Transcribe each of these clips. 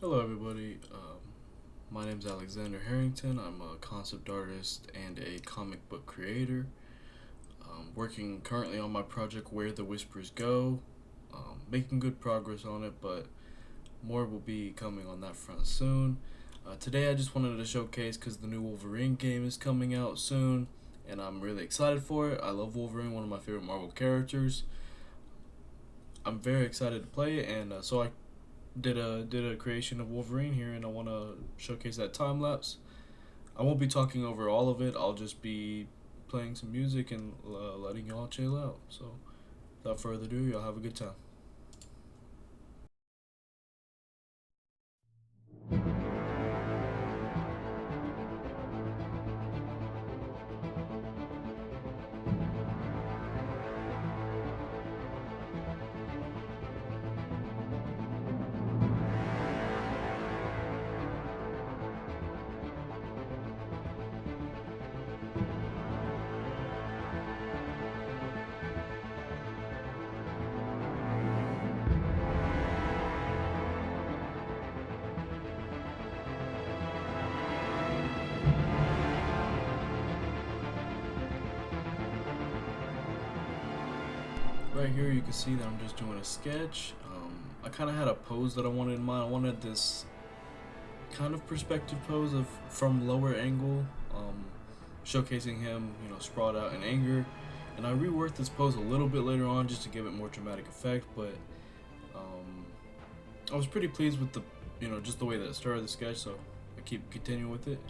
Hello, everybody. My name is Alexander Harrington. I'm a concept artist and a comic book creator. Working currently on my project Where the Whispers Go. Making good progress on it, but more will be coming on that front soon. Today, I just wanted to showcase because the new Wolverine game is coming out soon, and I'm really excited for it. I love Wolverine, one of my favorite Marvel characters. I'm very excited to play it, and so I did a creation of Wolverine here, and I want to showcase that time lapse. I won't be talking over all of it. I'll just be playing some music and letting y'all chill out. So, without further ado, y'all have a good time. Right here, you can see that I'm just doing a sketch. I kind of had a pose that I wanted in mind. I wanted this kind of perspective pose of from lower angle, showcasing him, sprawled out in anger. And I reworked this pose a little bit later on just to give it more dramatic effect, but um, I was pretty pleased with just the way that it started the sketch, so I keep continuing with it.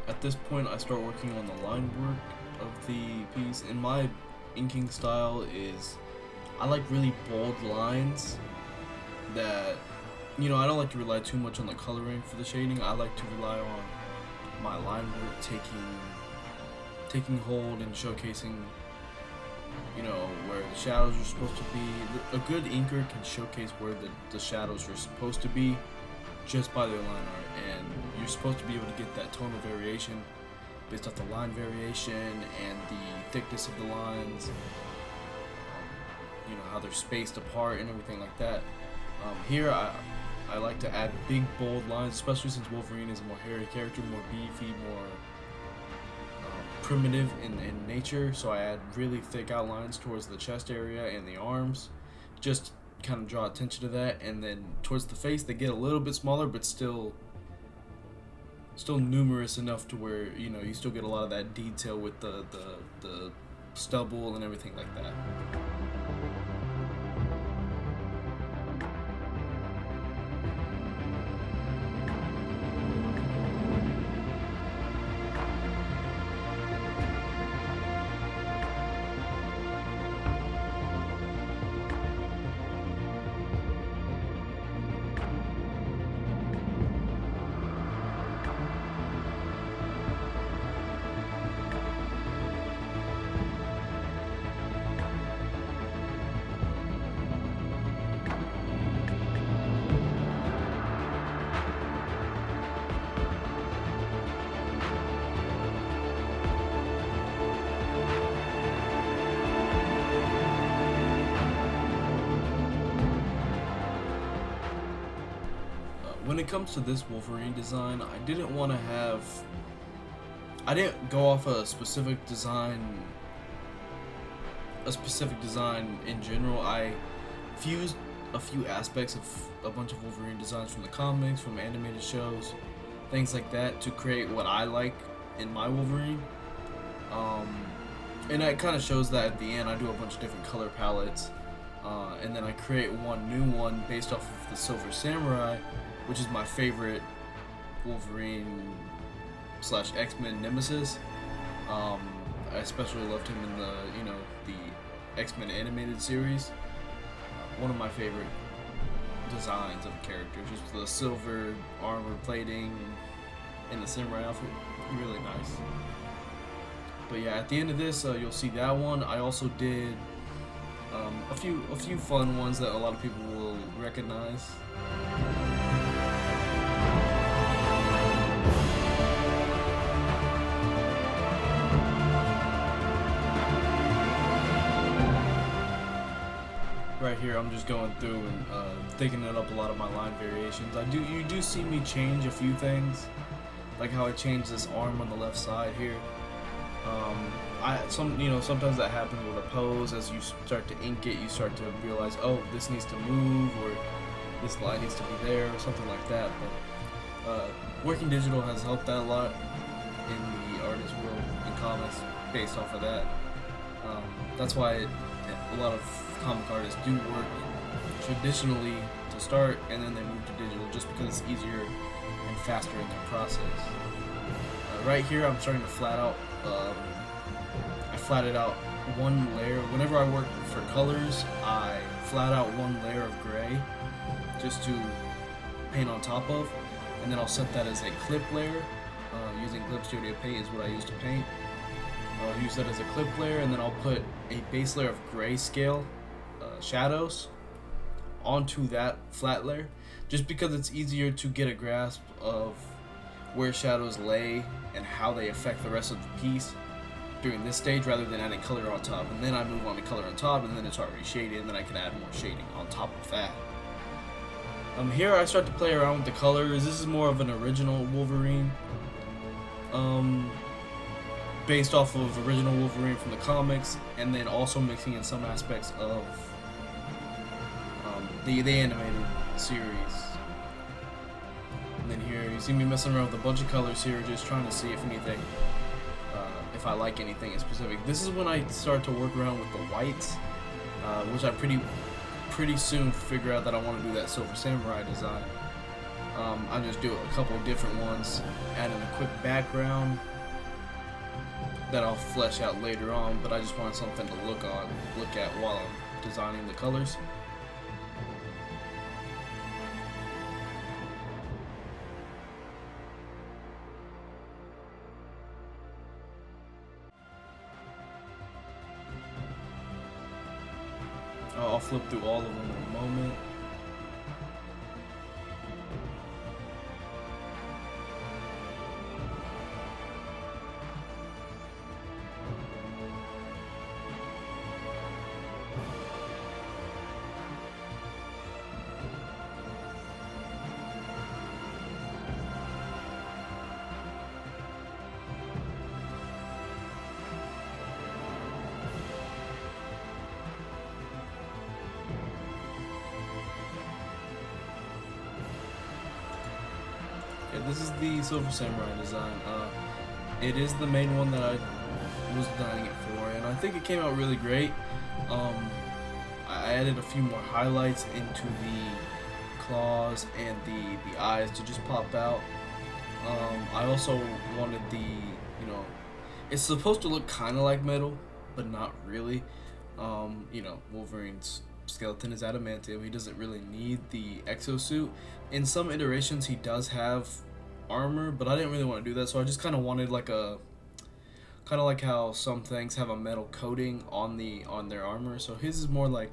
At this point, I start working on the line work of the piece, and my inking style is I like really bold lines that I don't like to rely too much on the coloring for the shading. I like to rely on my line work taking hold and showcasing where the shadows are supposed to be. A good inker can showcase where the shadows are supposed to be just by their line art, and you're supposed to be able to get that tonal variation based off the line variation and the thickness of the lines, how they're spaced apart and everything like that. Here, I like to add big, bold lines, especially since Wolverine is a more hairy character, more beefy, more primitive in nature. So I add really thick outlines towards the chest area and the arms, just kind of draw attention to that. And then towards the face, they get a little bit smaller, but still numerous enough to where you still get a lot of that detail with the stubble and everything like that. When it comes to this Wolverine design, I didn't go off a specific design in general. I fused a few aspects of a bunch of Wolverine designs from the comics, from animated shows, things like that, to create what I like in my Wolverine. Um, and that kind of shows that at the end I do a bunch of different color palettes, and then I create one new one based off of the Silver Samurai, which is my favorite Wolverine / X-Men nemesis. I especially loved him in the X-Men animated series. One of my favorite designs of a character, just the silver armor plating and the samurai outfit, really nice. But yeah, at the end of this, you'll see that one. I also did a few fun ones that a lot of people will recognize. Right here, I'm just going through and thinking up a lot of my line variations. You do see me change a few things, like how I changed this arm on the left side here. Sometimes that happens with a pose. As you start to ink it, you start to realize, oh, this needs to move, or this line needs to be there, or something like that. But working digital has helped that a lot in the artist world in comics, based off of that. That's why a lot of comic artists do work traditionally to start, and then they move to digital just because it's easier and faster in their process. Right here, I'm starting to flat out. I flatted out one layer. Whenever I work for colors, I flat out one layer of gray just to paint on top of, and then I'll set that as a clip layer. Using Clip Studio Paint is what I use to paint. I'll use that as a clip layer, and then I'll put a base layer of grayscale shadows onto that flat layer, just because it's easier to get a grasp of where shadows lay and how they affect the rest of the piece during this stage, rather than adding color on top. And then I move on to color on top, and then it's already shaded, and then I can add more shading on top of that. Here I start to play around with the colors. This is more of an original Wolverine, based off of original Wolverine from the comics, and then also mixing in some aspects of the animated series. And then here you see me messing around with a bunch of colors here, just trying to see if if I like anything in specific. This is when I start to work around with the whites, which I pretty soon figure out that I want to do that Silver Samurai design. I just do a couple of different ones, add in a quick background that I'll flesh out later on, but I just wanted something to look at while I'm designing the colors. I'll flip through all of them in a moment. Yeah, this is the Silver Samurai design. It is the main one that I was designing it for, and I think it came out really great. I added a few more highlights into the claws and the eyes to just pop out. I also wanted it's supposed to look kind of like metal, but not really. Wolverine's skeleton is adamantium. He doesn't really need the exosuit. In some iterations he does have armor, but I didn't really want to do that, so I just kind of wanted like how some things have a metal coating on their armor. So his is more like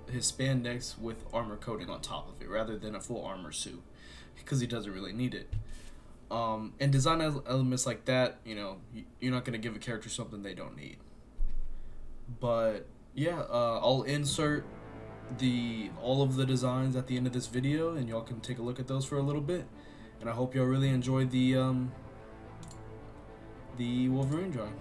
his spandex with armor coating on top of it, rather than a full armor suit, because he doesn't really need it. And design elements like that, you're not going to give a character something they don't need. But yeah, I'll insert all of the designs at the end of this video, and y'all can take a look at those for a little bit. And I hope y'all really enjoyed the Wolverine drawing.